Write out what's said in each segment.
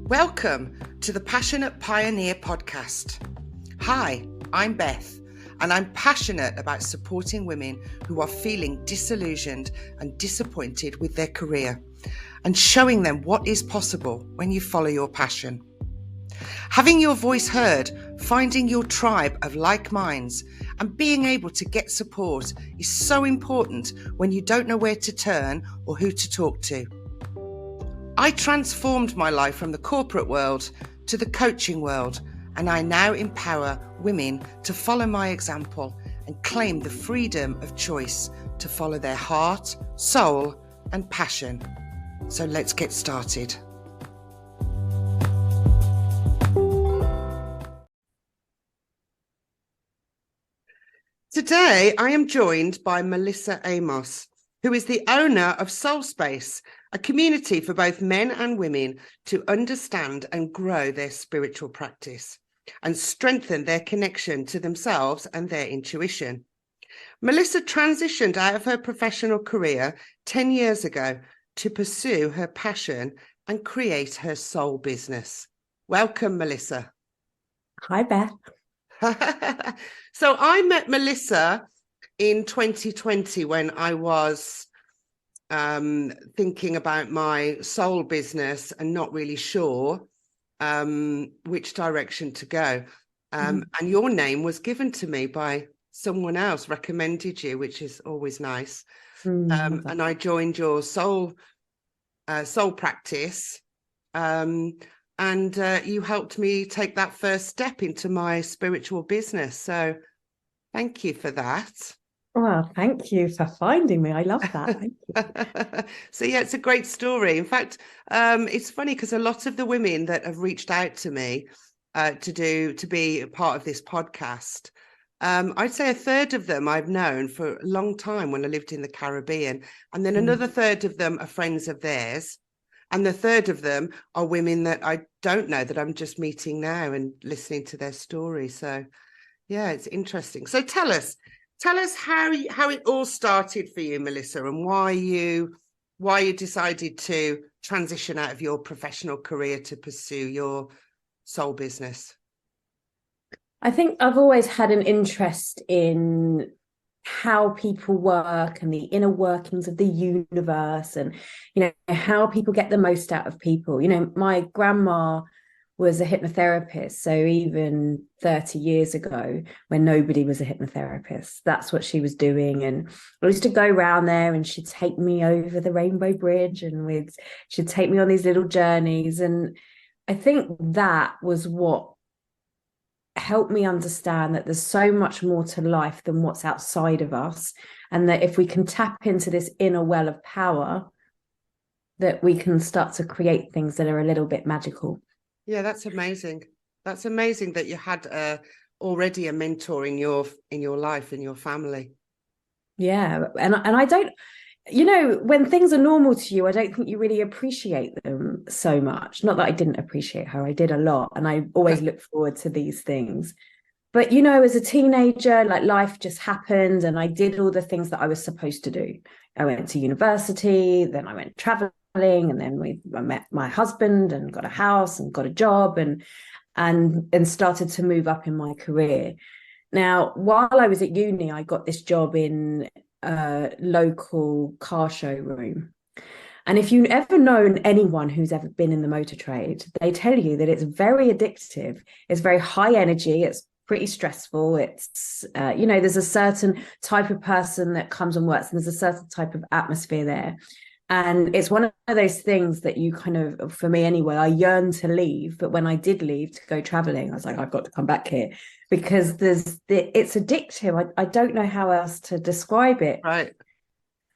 Welcome to the Passionate Pioneer podcast. Hi, I'm Beth, and I'm passionate about supporting women who are feeling disillusioned and disappointed with their career and showing them what is possible when you follow your passion. Having your voice heard, finding your tribe of like minds, and being able to get support is so important when you don't know where to turn or who to talk to. I transformed my life from the corporate world to the coaching world, and I now empower women to follow my example and claim the freedom of choice to follow their heart, soul, and passion. So let's get started. Today, I am joined by Melissa Amos, who is the owner of Soul Space, a community for both men and women to understand and grow their spiritual practice and strengthen their connection to themselves and their intuition. Melissa transitioned out of her professional career 10 years ago to pursue her passion and create her soul business. Welcome, Melissa. Hi, Beth. So I met Melissa in 2020 when I was thinking about my soul business and not really sure which direction to go. And your name was given to me by someone else, recommended you, which is always nice. And I joined your soul practice. And you helped me take that first step into my spiritual business. So thank you for that. Well, thank you for finding me. I love that. Thank you. So yeah, it's a great story. In fact, it's funny because a lot of the women that have reached out to me to be a part of this podcast, I'd say a third of them I've known for a long time when I lived in the Caribbean, and then another third of them are friends of theirs, and the third of them are women that I don't know, that I'm just meeting now and listening to their story. So yeah, it's interesting. So tell us how it all started for you, Melissa, and why you decided to transition out of your professional career to pursue your soul business. I think I've always had an interest in how people work and the inner workings of the universe, and how people get the most out of people. My grandma was a hypnotherapist, so even 30 years ago, when nobody was a hypnotherapist, that's what she was doing. And I used to go around there, and she'd take me over the Rainbow Bridge, and she'd take me on these little journeys. And I think that was what helped me understand that there's so much more to life than what's outside of us, and that if we can tap into this inner well of power, that we can start to create things that are a little bit magical. Yeah, that's amazing. That's amazing that you had already a mentor in your life, in your family. Yeah, and I don't, when things are normal to you, I don't think you really appreciate them so much. Not that I didn't appreciate her, I did a lot, and I always look forward to these things. But as a teenager, like, life just happened, and I did all the things that I was supposed to do. I went to university, then I went traveling, and then I met my husband and got a house and got a job and started to move up in my career. Now, while I was at uni, I got this job in a local car showroom. And if you've ever known anyone who's ever been in the motor trade, they tell you that it's very addictive. It's very high energy. It's pretty stressful. It's, there's a certain type of person that comes and works, and there's a certain type of atmosphere there. And it's one of those things that you kind of, for me anyway, I yearned to leave. But when I did leave to go traveling, I was like, I've got to come back here, because it's addictive. I don't know how else to describe it. Right.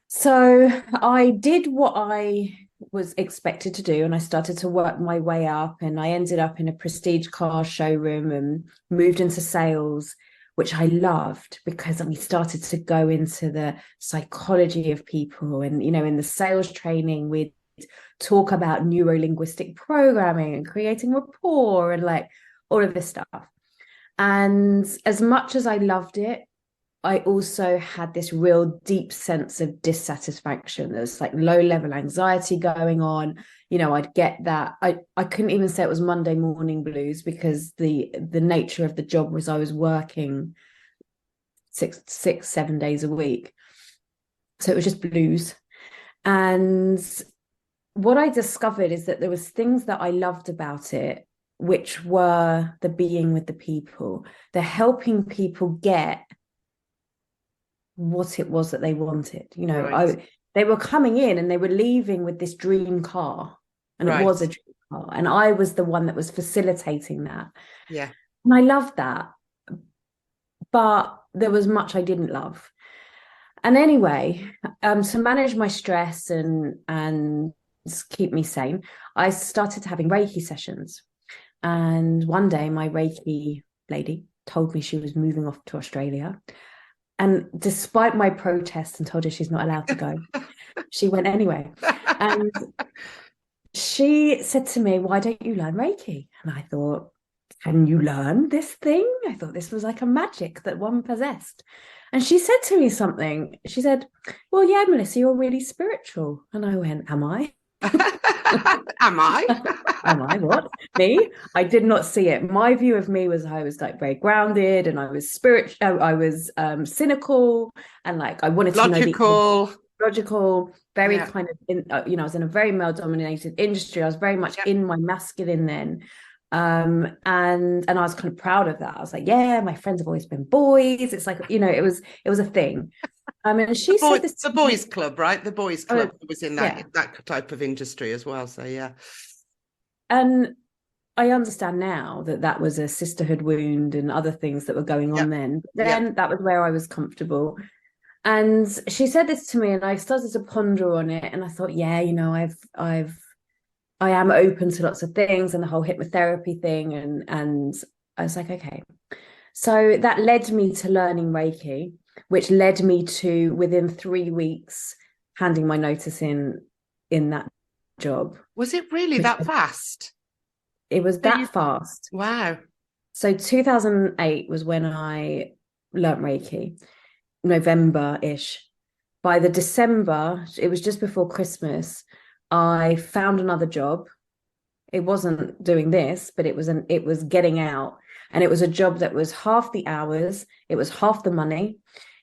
So I did what I was expected to do, and I started to work my way up, and I ended up in a prestige car showroom and moved into sales, which I loved, because we started to go into the psychology of people. And, in the sales training, we'd talk about neuro-linguistic programming and creating rapport and like all of this stuff. And as much as I loved it, I also had this real deep sense of dissatisfaction. There was like low level anxiety going on. You know, I'd get that. I couldn't even say it was Monday morning blues, because the nature of the job was I was working 7 days a week. So it was just blues. And what I discovered is that there was things that I loved about it, which were the being with the people, the helping people get what it was that they wanted. You know, Right. they were coming in and they were leaving with this dream car, and it Right. was a dream car, and I was the one that was facilitating that. Yeah. And I loved that, but there was much I didn't love. And anyway, to manage my stress and keep me sane, I started having Reiki sessions. And one day my Reiki lady told me she was moving off to Australia. And despite my protest and told her she's not allowed to go, she went anyway. And she said to me, "Why don't you learn Reiki?" And I thought, can you learn this thing? I thought this was like a magic that one possessed. And she said to me something. She said, "Well, yeah, Melissa, you're really spiritual." And I went, "Am I?" Am I? Am I? What? Me? I did not see it. My view of me was I was like very grounded, and I was spiritual. I was cynical, and like I wanted to know the logical, very kind of you know, I was in a very male dominated industry. I was very much in my masculine then. And I was kind of proud of that. I was like, yeah, my friends have always been boys. It's like, you know, it was a thing. And she said this, the boys club, right? The boys club was in that type of industry as well. So yeah. And I understand now that that was a sisterhood wound and other things that were going on then. But then that was where I was comfortable. And she said this to me, and I started to ponder on it. And I thought, yeah, you know, I am open to lots of things, and the whole hypnotherapy thing. And I was like, okay. So that led me to learning Reiki, which led me to, within 3 weeks, handing my notice in that job. Was it really that fast? It was that fast. Wow. So 2008 was when I learnt Reiki, November-ish. By the December, it was just before Christmas, I found another job. It wasn't doing this, but it was getting out. And it was a job that was half the hours, it was half the money.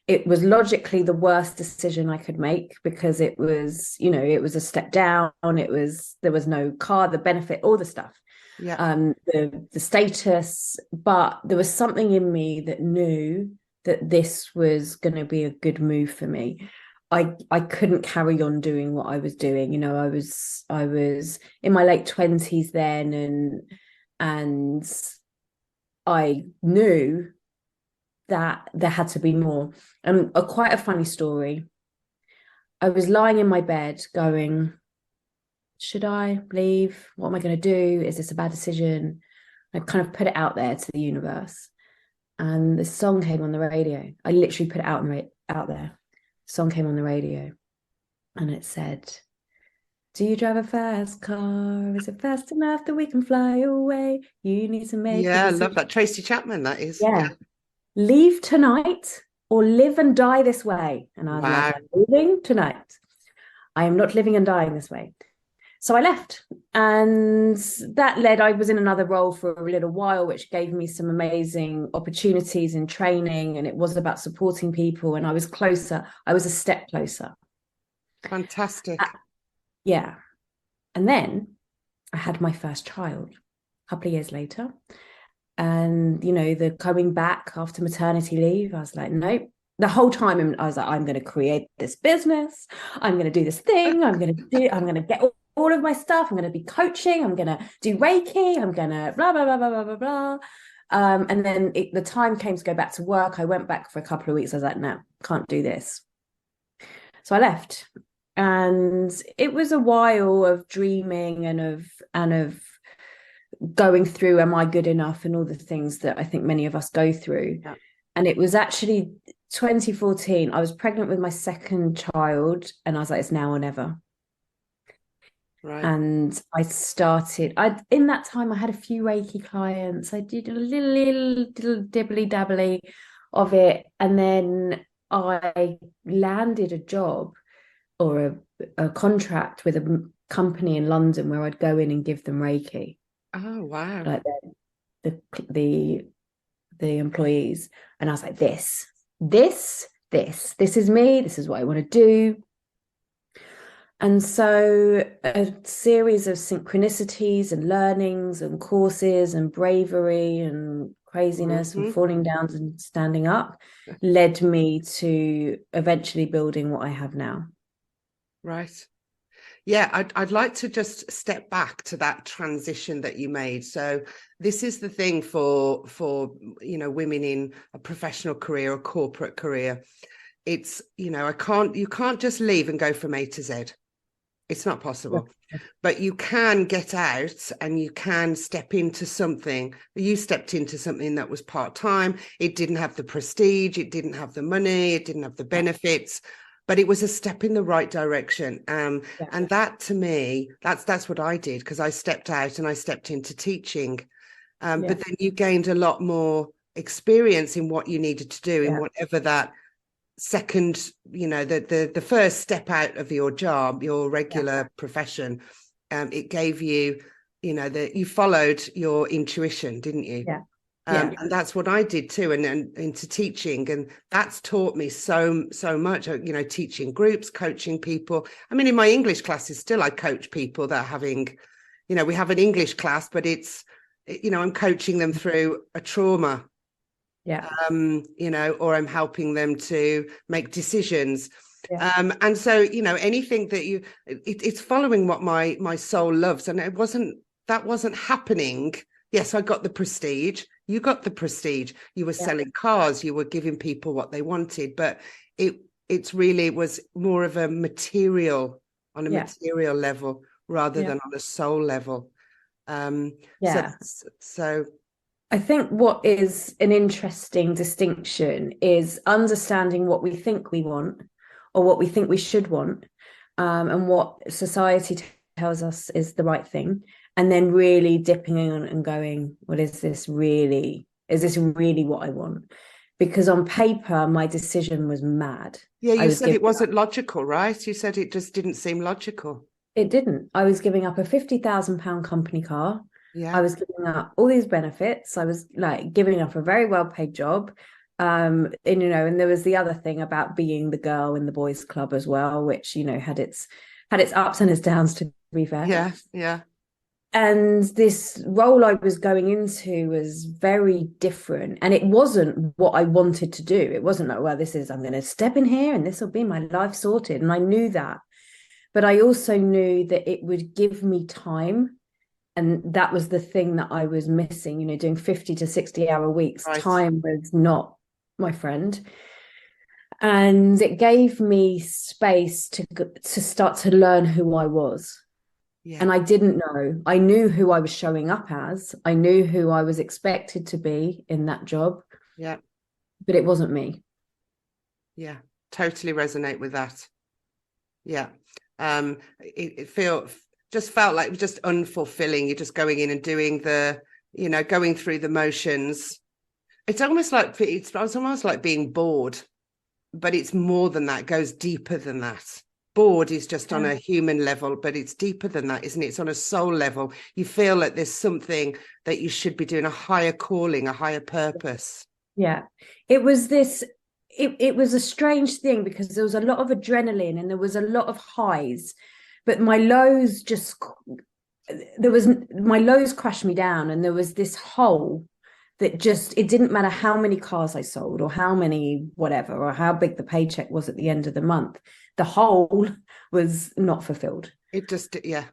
It was logically the worst decision I could make, because it was, you know, it was a step down. There was no car, the benefit, all the stuff. Yeah. The status, but there was something in me that knew that this was going to be a good move for me. I couldn't carry on doing what I was doing. You know, I was in my late 20s then, and I knew that there had to be more. And quite a funny story. I was lying in my bed going, should I leave? What am I going to do? Is this a bad decision? I kind of put it out there to the universe. And the song came on the radio. I literally put it out there. The song came on the radio, and it said, "Do you drive a fast car? Is it fast enough that we can fly away? You need to make a decision." I love that. Tracy Chapman, that is. Yeah. Leave tonight or live and die this way. And I was like, I'm leaving tonight. I am not living and dying this way. So I left, and that led, I was in another role for a little while, which gave me some amazing opportunities in training, and it was about supporting people, and I was closer. I was a step closer. Fantastic. Yeah. And then I had my first child a couple of years later. And, you know, the coming back after maternity leave, I was like, nope. The whole time I was like, I'm going to create this business. I'm going to do this thing. I'm going to get all of my stuff. I'm going to be coaching. I'm going to do Reiki. I'm going to blah, blah, blah, blah, blah, blah, blah. And then the time came to go back to work. I went back for a couple of weeks. I was like, no, can't do this. So I left. And it was a while of dreaming and of going through, am I good enough, and all the things that I think many of us go through. Yeah. And it was actually 2014. I was pregnant with my second child, and I was like, it's now or never. Right. And I started, in that time I had a few Reiki clients. I did a little dibbly dabbly. of it. And then I landed a job or a contract with a company in London where I'd go in and give them Reiki, Oh, wow. like the the the employees. And I was like, this is me. This is what I want to do. And so a series of synchronicities and learnings and courses and bravery and craziness and falling down and standing up led me to eventually building what I have now. Right. Yeah, I'd like to just step back to that transition that you made. So this is the thing for women in a professional career or corporate career. It's, you can't just leave and go from A to Z. It's not possible. But you can get out and you can step into something. You stepped into something that was part-time. It didn't have the prestige. It didn't have the money. It didn't have the benefits. But it was a step in the right direction. And that, to me, that's what I did, because I stepped out and I stepped into teaching. But then you gained a lot more experience in what you needed to do in whatever that second, the first step out of your job, your regular profession. It gave you, that you followed your intuition, didn't you? And that's what I did too, and into teaching, and that's taught me so much. Teaching groups, coaching people. I mean, in my English classes, still I coach people that are having, we have an English class, but it's, I'm coaching them through a trauma. Or I'm helping them to make decisions. And so, anything that it's following what my soul loves, and that wasn't happening. Yes, I got the prestige. You got the prestige. You were selling cars. You were giving people what they wanted, but it's really was more of a material, on a material level rather than on a soul level. So I think what is an interesting distinction is understanding what we think we want or what we think we should want, and what society tells us is the right thing, and then really dipping in and going, well, is this really what I want? Because on paper, my decision was mad. Yeah, you said it wasn't logical, right? You said it just didn't seem logical. It didn't. I was giving up a £50,000 company car. Yeah. I was giving up all these benefits. I was like giving up a very well-paid job. And there was the other thing about being the girl in the boys' club as well, which, had its ups and its downs, to be fair. Yeah, yeah. And this role I was going into was very different. And it wasn't what I wanted to do. It wasn't like, well, I'm going to step in here and this will be my life sorted. And I knew that. But I also knew that it would give me time. And that was the thing that I was missing, doing 50 to 60-hour weeks. Right. Time was not my friend. And it gave me space to start to learn who I was. Yeah. And I didn't know. I knew who I was showing up as. I knew who I was expected to be in that job. Yeah. But it wasn't me. Yeah, totally resonate with that. Yeah. It just felt like it was just unfulfilling. You're just going in and doing going through the motions. It's almost like being bored, but it's more than that. It goes deeper than that. Bored is just on a human level, but it's deeper than that, isn't it? It's on a soul level. You feel like there's something that you should be doing, a higher calling, a higher purpose. Yeah, it was this. It was a strange thing because there was a lot of adrenaline and there was a lot of highs, but my lows crashed me down, and there was this hole that it didn't matter how many cars I sold or how many whatever, or how big the paycheck was at the end of the month. The hole was not fulfilled. It just, yeah,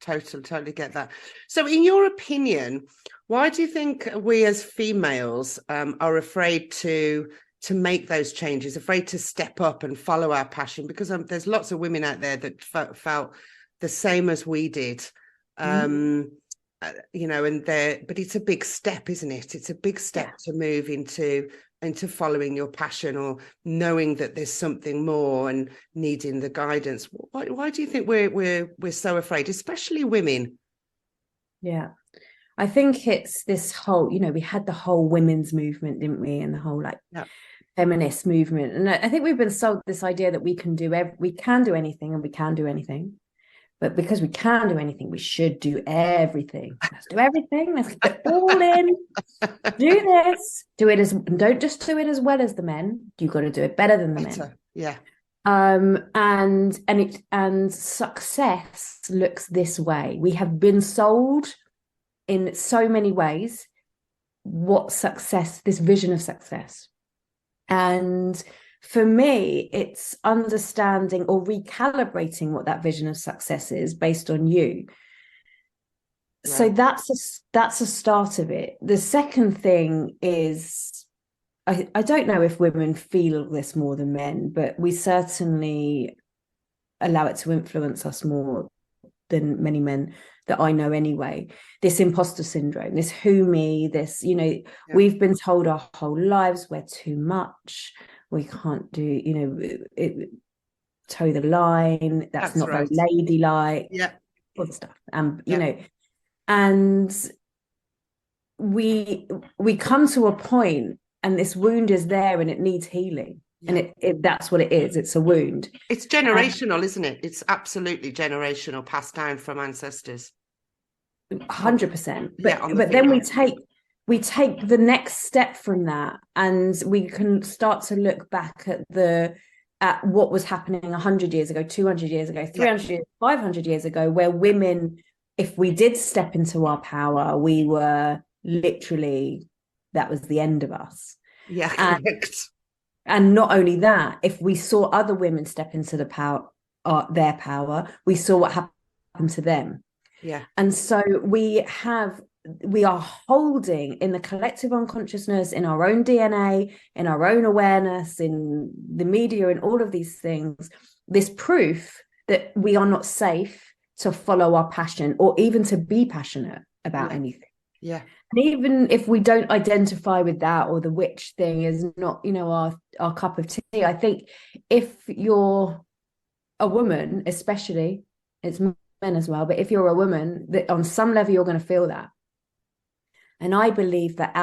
totally get that. So in your opinion, why do you think we as females are afraid to make those changes, afraid to step up and follow our passion? Because there's lots of women out there that felt the same as we did. But it's a big step, isn't it? It's a big step to move into following your passion, or knowing that there's something more and needing the guidance. Why do you think we're so afraid, especially women? Yeah, I think it's this whole, we had the whole women's movement, didn't we? And the whole feminist movement. And I think we've been sold this idea that we can do anything and we can do anything. But because we can do anything, we should do everything. Let's do everything. Let's get it all in. Do this. Do it don't just do it as well as the men. You've got to do it better than the men. Yeah. And success looks this way. We have been sold in so many ways what success, this vision of success. And for me, it's understanding or recalibrating what that vision of success is based on you. Right. So that's a start of it. The second thing is, I don't know if women feel this more than men, but we certainly allow it to influence us more than many men that I know anyway. This imposter syndrome, this who me, this, we've been told our whole lives we're too much. We can't do, toe the line. That's not right. Very ladylike. Yeah. All the stuff. And we come to a point and this wound is there and it needs healing. Yeah. And that's what it is. It's a wound. It's generational, isn't it? It's absolutely generational, passed down from ancestors. 100%. But then we take the next step from that, and we can start to look back at what was happening 100 years ago, 200 years ago, 300 years, 500 years ago, where women, if we did step into our power, we were literally, that was the end of us. Yeah, correct. And not only that, if we saw other women step into their power, we saw what happened to them. Yeah. And so we are holding in the collective unconsciousness, in our own DNA, in our own awareness, in the media, in all of these things, this proof that we are not safe to follow our passion or even to be passionate about anything. Yeah. And even if we don't identify with that, or the witch thing is not, our cup of tea, I think if you're a woman, especially, it's men as well, but if you're a woman, that on some level you're going to feel that. And I believe that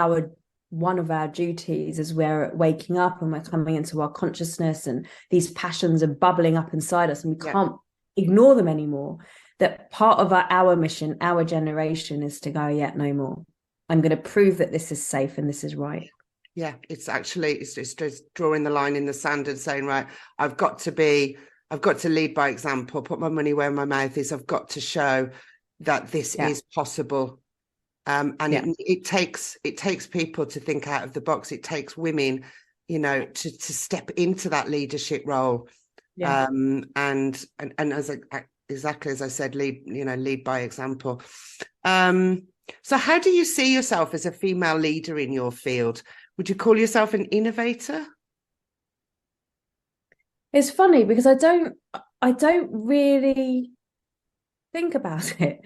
one of our duties as we're waking up and we're coming into our consciousness and these passions are bubbling up inside us and we can't ignore them anymore, that part of our mission, our generation, is to go, no more. I'm going to prove that this is safe and this is right. Yeah, it's just drawing the line in the sand and saying, right, I've got to lead by example, put my money where my mouth is. I've got to show that this is possible. It takes people to think out of the box. It takes women, to step into that leadership role. Yeah. And exactly as I said, lead by example. So how do you see yourself as a female leader in your field? Would you call yourself an innovator? It's funny because I don't really think about it.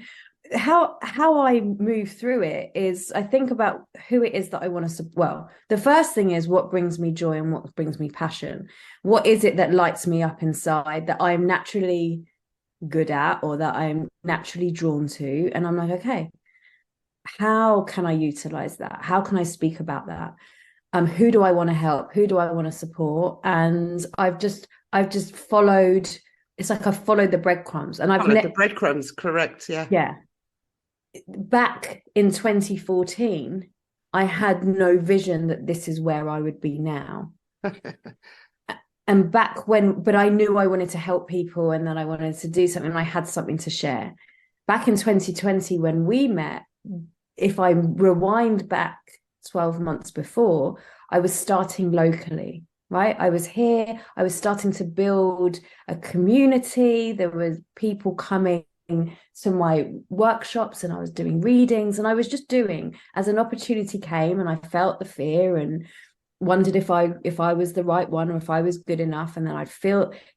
How I move through it is I think about who it is that I want to well, the first thing is what brings me joy and what brings me passion. What is it that lights me up inside that I'm naturally good at or that I'm naturally drawn to? And I'm like, okay, how can I utilize that? How can I speak about that? Who do I want to help? Who do I want to support? And I've just followed. It's like I've followed the breadcrumbs, and the breadcrumbs. Correct. Yeah. Yeah. Back in 2014, I had no vision that this is where I would be now. And but I knew I wanted to help people and that I wanted to do something. And I had something to share. Back in 2020, when we met, if I rewind back 12 months before, I was starting locally, right? I was here, I was starting to build a community. There was people coming to my workshops and I was doing readings and I was just doing as an opportunity came, and I felt the fear and wondered if I was the right one or if I was good enough. And then I'd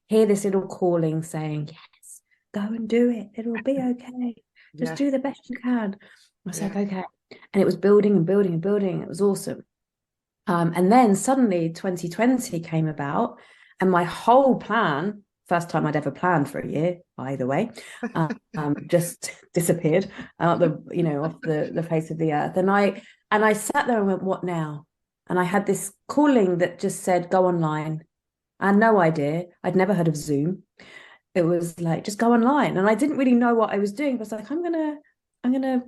hear this little calling saying, yes, go and do it. It'll be okay. Just do the best you can. I was like, okay. And it was building and building and building. It was awesome. And then suddenly 2020 came about and my whole plan First time I'd ever planned for a year, by the way. Just disappeared out off the face of the earth. And I sat there and went, what now? And I had this calling that just said, go online. I had no idea. I'd never heard of Zoom. It was like, just go online. And I didn't really know what I was doing. But I was like, I'm gonna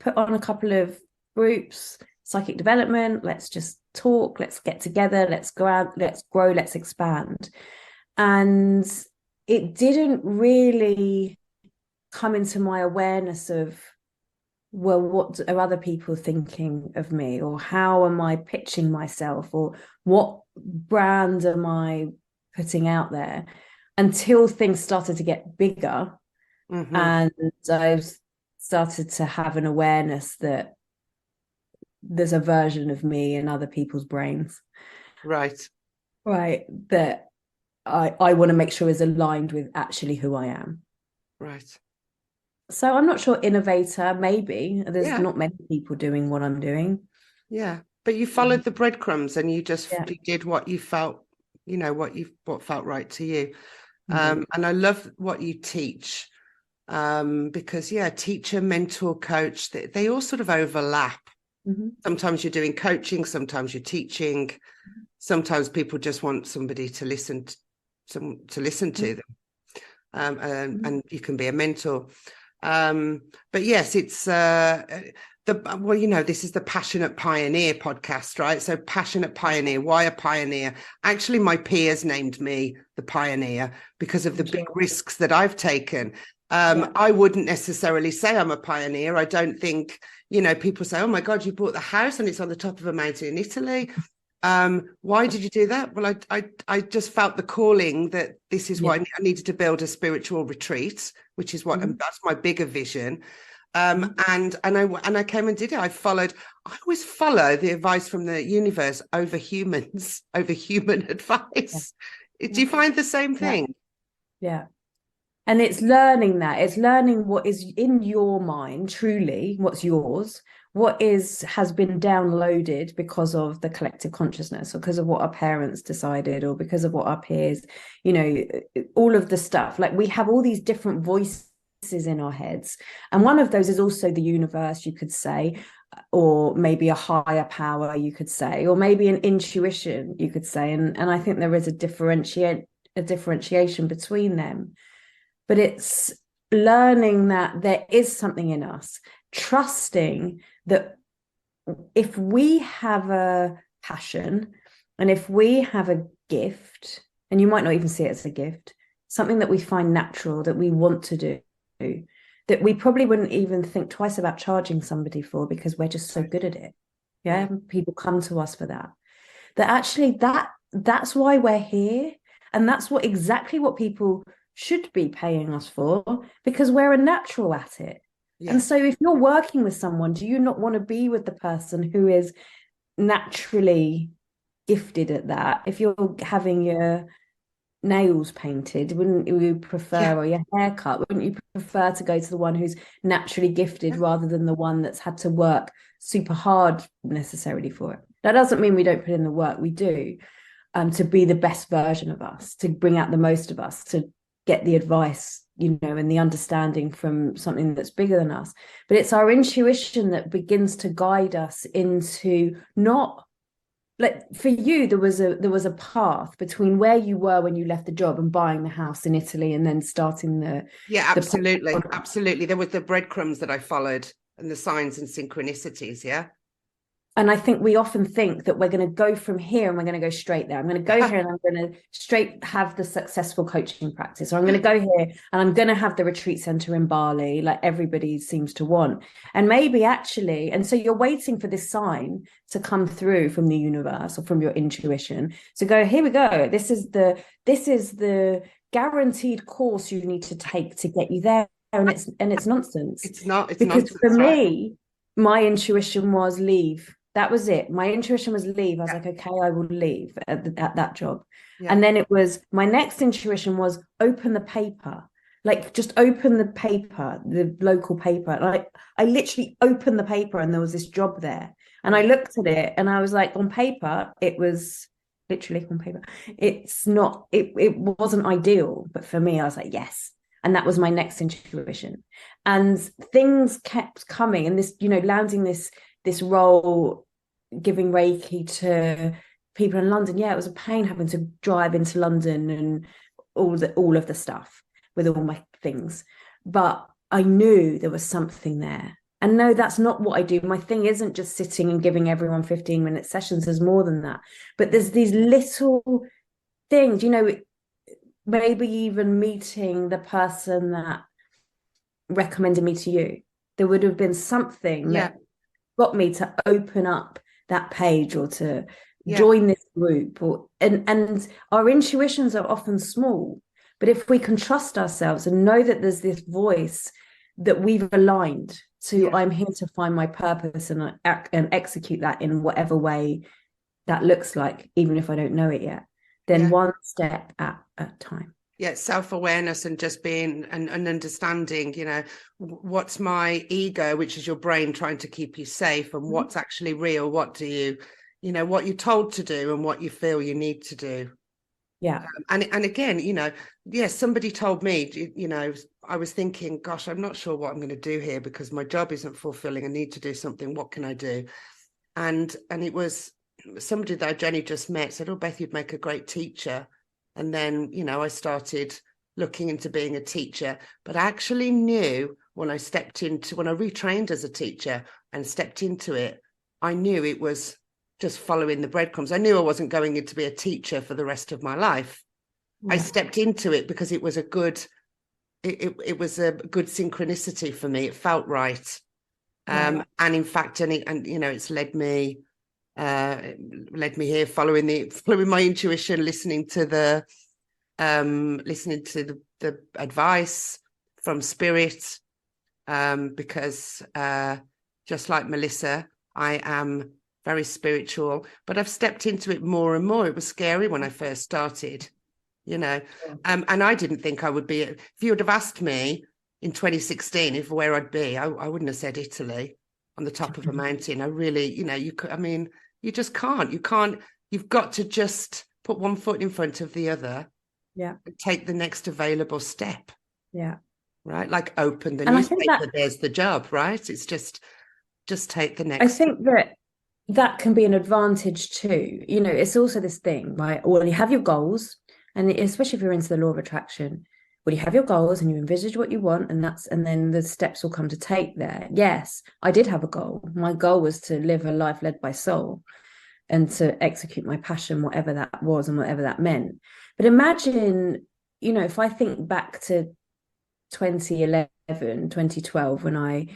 put on a couple of groups, psychic development. Let's just talk. Let's get together. Let's go out. Let's grow. Let's expand. And it didn't really come into my awareness of, well, what are other people thinking of me, or how am I pitching myself, or what brand am I putting out there, until things started to get bigger. And I started to have an awareness that there's a version of me in other people's brains. Right. That I want to make sure is aligned with actually who I am. Right. So I'm not sure innovator, maybe. There's not many people doing what I'm doing. Yeah. But you followed the breadcrumbs and you just you did what you felt, what felt right to you. And I love what you teach. Because teacher, mentor, coach, they all sort of overlap. Sometimes you're doing coaching, sometimes you're teaching, sometimes people just want somebody to listen to them, and you can be a mentor. But yes, it's this is the Passionate Pioneer podcast, right? So Passionate Pioneer. Why a pioneer? Actually, my peers named me the pioneer because of the big risks that I've taken. I wouldn't necessarily say I'm a pioneer. I don't think, people say, oh my God, you bought the house and it's on the top of a mountain in Italy. Why did you do that? Well, I just felt the calling that this is why I needed to build a spiritual retreat, which is what that's my bigger vision. And I came and did it. I always follow the advice from the universe over humans, over human advice. Do you find the same thing? Yeah. And it's learning what is in your mind, truly, what's yours, what has been downloaded because of the collective consciousness, or because of what our parents decided, or because of what our peers, all of the stuff. Like, we have all these different voices in our heads. And one of those is also the universe, you could say, or maybe a higher power, you could say, or maybe an intuition, you could say. And I think there is a differentiation between them. But it's learning that there is something in us, trusting that if we have a passion and if we have a gift, and you might not even see it as a gift, something that we find natural, that we want to do, that we probably wouldn't even think twice about charging somebody for, because we're just so good at it. Yeah. People come to us for that. That actually that's why we're here. And that's exactly what people should be paying us for, because we're a natural at it. And so if you're working with someone, do you not want to be with the person who is naturally gifted at that? If you're having your nails painted, wouldn't you prefer, or your haircut, wouldn't you prefer to go to the one who's naturally gifted rather than the one that's had to work super hard necessarily for it? That doesn't mean we don't put in the work. We do, to be the best version of us, to bring out the most of us, to get the advice, and the understanding from something that's bigger than us. But it's our intuition that begins to guide us into, not like, for you, there was a path between where you were when you left the job and buying the house in Italy and then starting absolutely. There were the breadcrumbs that I followed, and the signs and synchronicities. And I think we often think that we're going to go from here and we're going to go straight there. I'm going to go here and I'm going to straight have the successful coaching practice, or I'm going to go here and I'm going to have the retreat center in Bali, like everybody seems to want. And maybe actually, and so you're waiting for this sign to come through from the universe or from your intuition to go, here we go. This is the guaranteed course you need to take to get you there. And it's nonsense. It's because nonsense, for me, my intuition was leave. That was it. My intuition was leave. I was like, okay, I will leave at that job. And then it was, my next intuition was open the paper. Like, just open the paper, the local paper. Like, I literally opened the paper and there was this job there. And I looked at it and I was like, on paper, it was literally on paper. It's not, it wasn't ideal, but for me, I was like, yes. And that was my next intuition. And things kept coming, and this, landing this role, giving Reiki to people in London. Yeah, it was a pain having to drive into London and all of the stuff with all my things. But I knew there was something there. And no, that's not what I do. My thing isn't just sitting and giving everyone 15-minute sessions. There's more than that. But there's these little things, maybe even meeting the person that recommended me to you. There would have been something that got me to open up that page or to join this group. And our intuitions are often small. But if we can trust ourselves and know that there's this voice that we've aligned to, I'm here to find my purpose and execute that in whatever way that looks like, even if I don't know it yet, then one step at a time. Yeah, self-awareness and just being and understanding, what's my ego, which is your brain trying to keep you safe, and what's actually real. What do you, what you're told to do and what you feel you need to do. Yeah. And again, somebody told me, I was thinking, gosh, I'm not sure what I'm going to do here because my job isn't fulfilling. I need to do something. What can I do? And it was somebody that Jenny just met said, oh, Beth, you'd make a great teacher. And then, I started looking into being a teacher, but I actually knew when I retrained as a teacher and stepped into it, I knew it was just following the breadcrumbs. I knew I wasn't going in to be a teacher for the rest of my life. I stepped into it because it was a good, it was a good synchronicity for me. It felt right. And in fact, it's led me here following my intuition, listening to the advice from spirit, because just like Melissa, I am very spiritual, but I've stepped into it more and more. It was scary when I first started, and I didn't think I would be. If you would have asked me in 2016 where I'd be, I wouldn't have said Italy on the top of a mountain. I really, you just can't. You've got to just put one foot in front of the other. Yeah. And take the next available step. Yeah. Right. Like open the newspaper, there's the job, right? It's just take the next. I think that can be an advantage too. It's also this thing, right? Well, you have your goals, and especially if you're into the law of attraction, well, you have your goals and you envisage what you want, and then the steps will come to take there. Yes, I did have a goal. My goal was to live a life led by soul and to execute my passion, whatever that was and whatever that meant. But imagine, if I think back to 2011, 2012, when I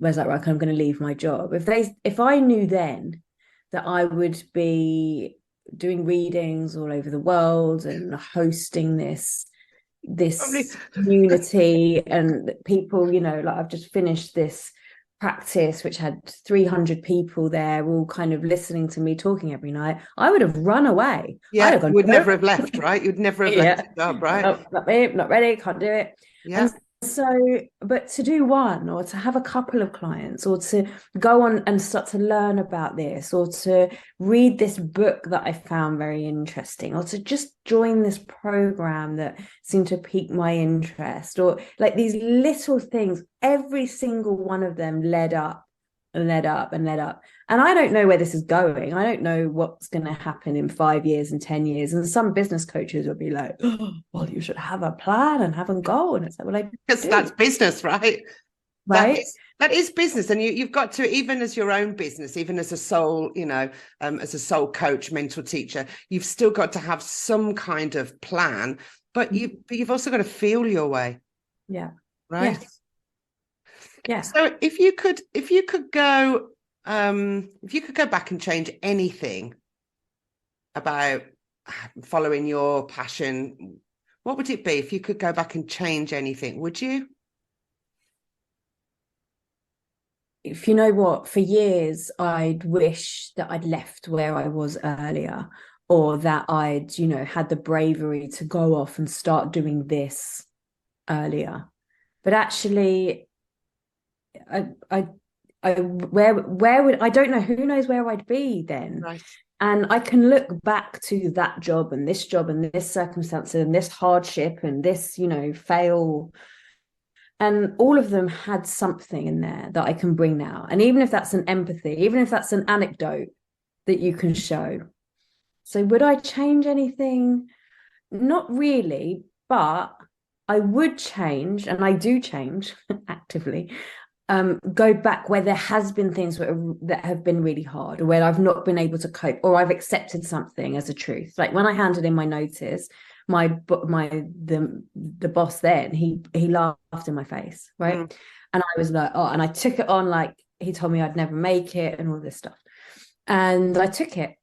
was like, right, I'm going to leave my job. If I knew then that I would be doing readings all over the world and hosting this community and people, like I've just finished this practice which had 300 people there all kind of listening to me talking every night, I would have run away. You would never have left, right? You'd never have left the job, right? Not ready, can't do it. Yeah. And so, but to do one, or to have a couple of clients, or to go on and start to learn about this, or to read this book that I found very interesting, or to just join this program that seemed to pique my interest, or like these little things, every single one of them led up and led up and led up. And I don't know where this is going. I don't know what's going to happen in 5 years and 10 years. And some business coaches will be like, oh, well, you should have a plan and have a goal. And it's like, well, that's business, right? Right. That is business. And you've got to, even as your own business, even as a soul, as a soul coach, mental teacher, you've still got to have some kind of plan, but you've also got to feel your way. Yeah. Right. Yes. Yeah. So if you could go back and change anything about following your passion, what would it be? If you could go back and change anything, would you? If you know what, for years, I'd wish that I'd left where I was earlier, or that I'd, had the bravery to go off and start doing this earlier. But actually, I don't know, who knows where I'd be then. Right. And I can look back to that job and this circumstance and this hardship and this, fail. And all of them had something in there that I can bring now. And even if that's an empathy, even if that's an anecdote that you can show. So would I change anything? Not really, but I would change, and I do change actively, go back where there has been things that have been really hard, or where I've not been able to cope, or I've accepted something as a truth. Like when I handed in my notice, the boss then, he laughed in my face, right? And I was like, oh, and I took it on like he told me I'd never make it and all this stuff. And I took it.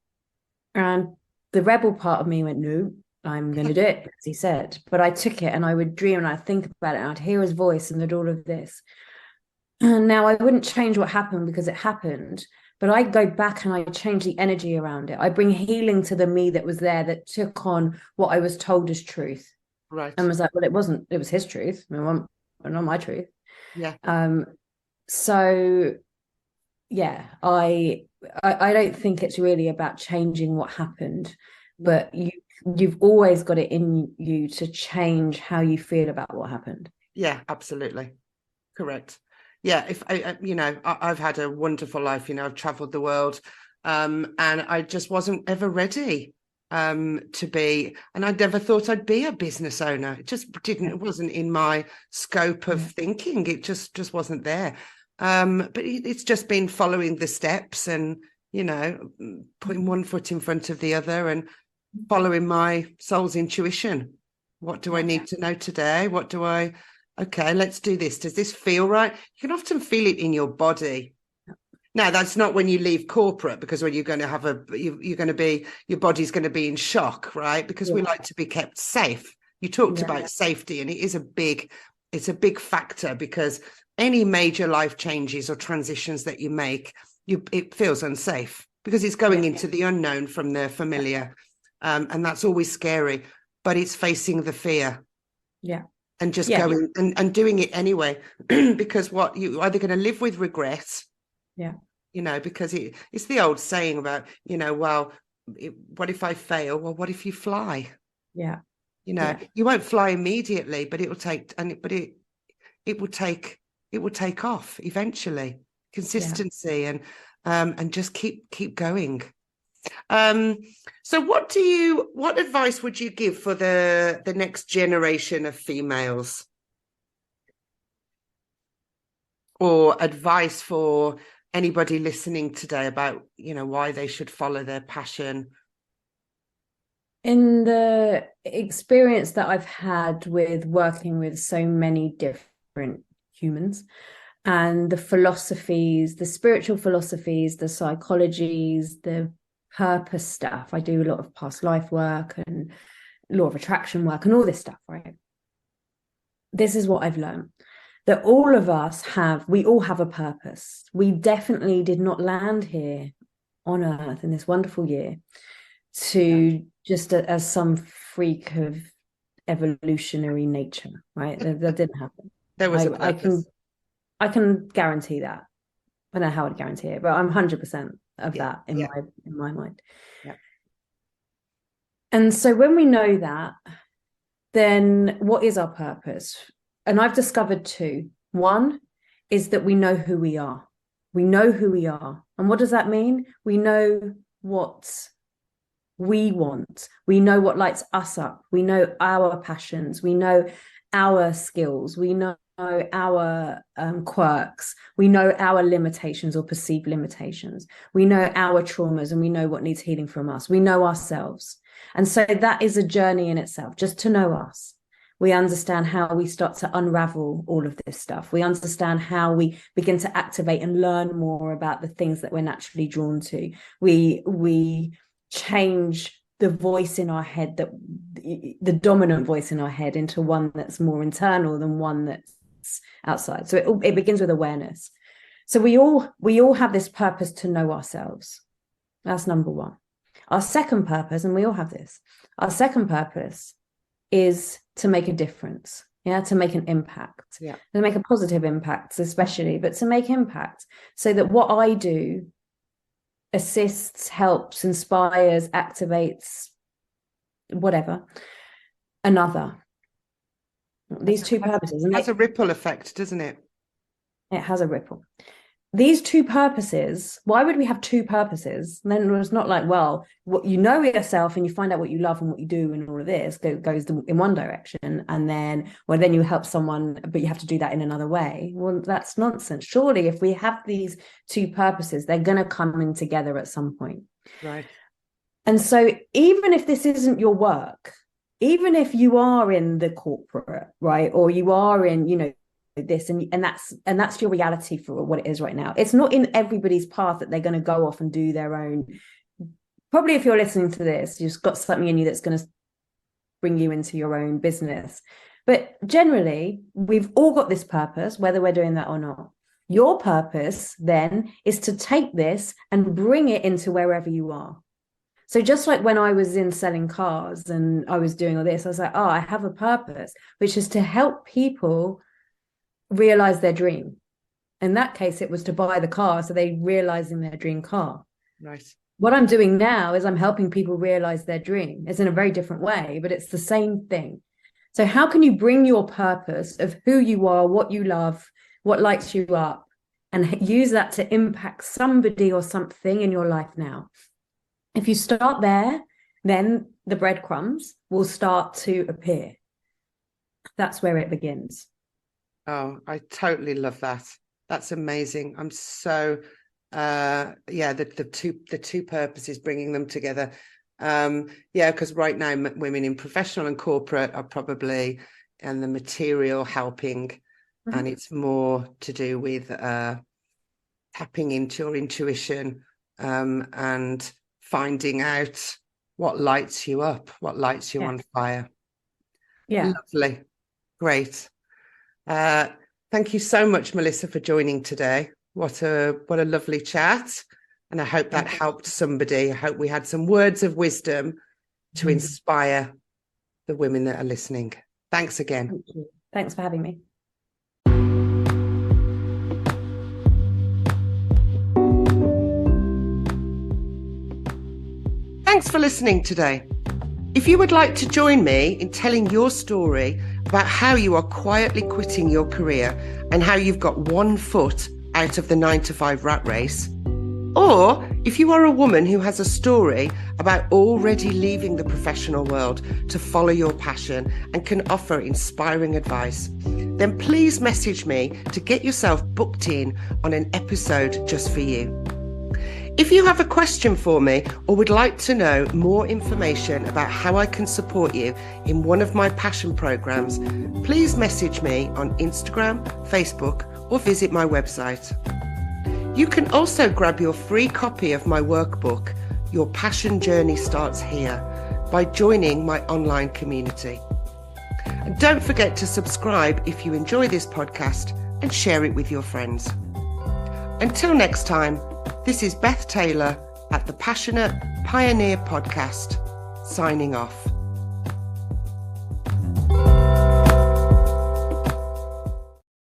And the rebel part of me went, no, I'm going to do it, as he said. But I took it, and I would dream and I'd think about it, and I'd hear his voice and all of this. And now I wouldn't change what happened because it happened, but I go back and I change the energy around it. I bring healing to the me that was there, that took on what I was told as truth. Right. And was like, well, it was his truth, not my truth. Yeah. So yeah, I don't think it's really about changing what happened, but you've always got it in you to change how you feel about what happened. Yeah, absolutely. Correct. Yeah, if I've had a wonderful life, I've traveled the world, and I just wasn't ever ready to be, and I never thought I'd be a business owner. It just didn't, it wasn't in my scope of thinking. It just wasn't there. But it's just been following the steps and, putting one foot in front of the other and following my soul's intuition. What do I need to know today? Okay, let's do this. Does this feel right? You can often feel it in your body. Now, that's not when you leave corporate, because when you're going to have your body's going to be in shock, right? Because we like to be kept safe. You talked about safety, and it's a big factor, because any major life changes or transitions that you make, it feels unsafe because it's going into the unknown from the familiar. And that's always scary, but it's facing the fear. Yeah. And just going and doing it anyway, because you're either going to live with regret, because it's the old saying about, what if I fail? Well, what if you fly? Yeah. You won't fly immediately, but it will take off eventually. Consistency and just keep going. So what advice would you give for the next generation of females, or advice for anybody listening today about, why they should follow their passion? In the experience that I've had with working with so many different humans, and the philosophies, the spiritual philosophies, the psychologies, the purpose stuff. I do a lot of past life work and law of attraction work and all this stuff, right? This is what I've learned, that we all have a purpose. We definitely did not land here on earth in this wonderful year to just as some freak of evolutionary nature, right? That didn't happen. There was a purpose. I can guarantee that. I don't know how I'd guarantee it, but I'm 100% of that in my mind. Yeah. And so when we know that, then what is our purpose? And I've discovered two. One is that we know who we are. We know who we are. And what does that mean? We know what we want. We know what lights us up. We know our passions. We know our skills. We know our quirks. We know our limitations or perceived limitations. We know our traumas, and we know what needs healing from us. We know ourselves. And so that is a journey in itself, just to know us. We understand how we start to unravel all of this stuff. We understand how we begin to activate and learn more about the things that we're naturally drawn to. We change the voice in our head, that the dominant voice in our head, into one that's more internal than one that's outside. So it begins with awareness. So we all have this purpose to know ourselves. That's number one. Our second purpose, and we all have this, our second purpose is to make a difference to make an impact, to make a positive impact, especially, but to make impact, so that what I do assists, helps, inspires, activates, whatever, another. These two purposes. It has a ripple effect, doesn't it? It has a ripple. These two purposes, why would we have two purposes? And then it's not like, well, what you know yourself and you find out what you love and what you do and all of this goes in one direction. And then, well, then you help someone, but you have to do that in another way. Well, that's nonsense. Surely if we have these two purposes, they're going to come in together at some point. Right. And so even if this isn't your work, even if you are in the corporate, right, or you are in, you know, this and that's your reality for what it is right now. It's not in everybody's path that they're going to go off and do their own. Probably if you're listening to this, you've got something in you that's going to bring you into your own business. But generally, we've all got this purpose, whether we're doing that or not. Your purpose then is to take this and bring it into wherever you are. So just like when I was in selling cars and I was doing all this, I was like, oh, I have a purpose, which is to help people realize their dream. In that case, it was to buy the car, so they realizing their dream car. Right. What I'm doing now is I'm helping people realize their dream. It's in a very different way, but it's the same thing. So how can you bring your purpose of who you are, what you love, what lights you up, and use that to impact somebody or something in your life now? If you start there, then the breadcrumbs will start to appear. That's where it begins. Oh, I totally love that. That's amazing. I'm so, the two purposes, bringing them together. Because right now women in professional and corporate are probably in the material helping, and it's more to do with tapping into your intuition and finding out what lights you up, what lights you on fire. Yeah. Lovely. Great. Thank you so much, Melissa, for joining today. What a lovely chat. And I hope that helped somebody. I hope we had some words of wisdom to inspire the women that are listening. Thanks again. Thank you. Thanks for having me. Thanks for listening today. If you would like to join me in telling your story about how you are quietly quitting your career and how you've got 1 foot out of the 9-to-5 rat race, or if you are a woman who has a story about already leaving the professional world to follow your passion and can offer inspiring advice, then please message me to get yourself booked in on an episode just for you. If you have a question for me or would like to know more information about how I can support you in one of my passion programs, please message me on Instagram, Facebook, or visit my website. You can also grab your free copy of my workbook, Your Passion Journey Starts Here, by joining my online community. And don't forget to subscribe if you enjoy this podcast and share it with your friends. Until next time, this is Beth Taylor at the Passionate Pioneer Podcast, signing off.